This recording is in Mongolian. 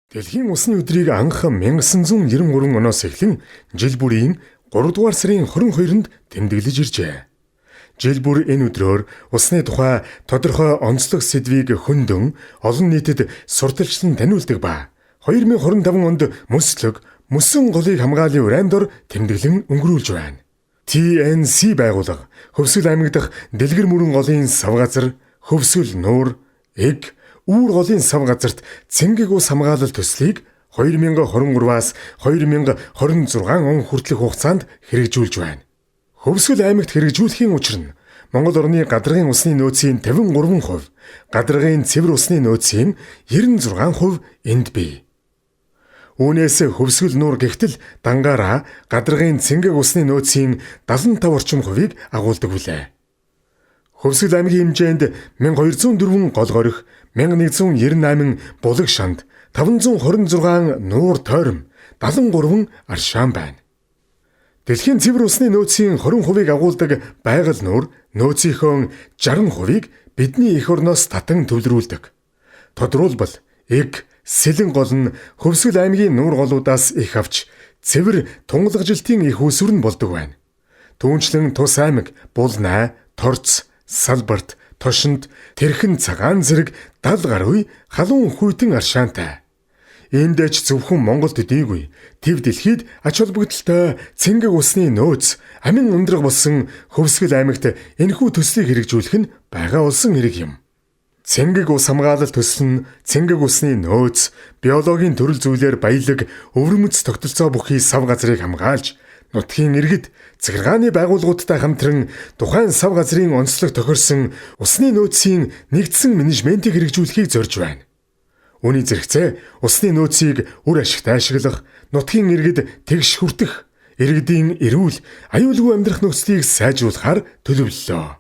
Дэлхийн усны өдрийг анх 1993 оноос эхлэн жил бүрийн 3 дугаар сарын 22-нд тэмдэглэж иржээ. Жил бүр энэ өдрөөр усны тухай тодорхой онцлог сэдвийг хөндлөн олон нийтэд сурталчлан таниулдаг ба 2025 онд мөсөн голыг хамгааллын уран дор тэмдэглэн өнгөрүүлж байна. TNC байгууллага Хөвсгөл аймаг дахь Дэлгэр мөрөн голын сав газар, Хөвсгөл нуур, Эг, Үүр голын сав газарт цэнгэг ус хамгаалал төслийг 2023-аас 2026 он хүртэлх хугацаанд хэрэгжүүлж байна. Хөвсгөл аймагт хэрэгжүүлэхийн учир нь Монгол орны гадаргын усны нөөцийн 53%, гадаргын цэвэр усны нөөцийн 96% энд бий. Үүнээс Хөвсгөл нуур гэгтэл дангаараа гадаргын цэнгэг усны нөөцийн 75 орчим хувийг агуулдаг билээ. Хөвсгөл аймгийн хэмжээнд 1204 гол горих, 1198 булаг шанд, 526 нуур тойром, 73 аршаан байна. Дэлхийн цэвэр усны нөөцийн 20%-ийг агуулдаг байгаль нуур нөөцийнхөө 60%-ийг бидний эх орноос татан төвлөрүүлдэг. Тодорхойлбол Эг, Сэлэн гол нь Хөвсгөл аймгийн нуур голуудаас их авч цэвэр тунгалажилтын их усүр нь болдог байна. Түүнчлэн Тус аймаг, Булнай, Торц, Салбарт, Тошинд, Тэрхэн цагаан зэрэг 70 гаруй халуун хүйтэн аршаантай. Эндэж зөвхөн Монголд дийгүй, тэв дэлхийд ач холбогдолтой цэнгэг усны нөөц амин ундраг болсон Хөвсгөл аймагт энэхүү төслийг хэрэгжүүлэх нь байгаа улсын хэрэг юм. Цэнгэг ус хамгаалалт төсөл нь цэнгэг усны нөөц, биологийн төрөл зүйлээр баялаг, өвөрмөц тогтолцоо бүхий сав газрыг хамгаалж, нутгийн иргэд, захиргааны байгууллагуудтай хамтран тухайн сав газрын онцлог тохирсон усны нөөцийн нэгдсэн менежментийг хэрэгжүүлэхийг зорж байна. Үүний зэрэгцээ усны нөөцийг үр ашигтай ашиглах, нутгийн иргэд тэгш хүртэх, иргэдийн эрүүл, аюулгүй амьдрах нөхцөлийг сайжруулахаар төлөвлөлөө.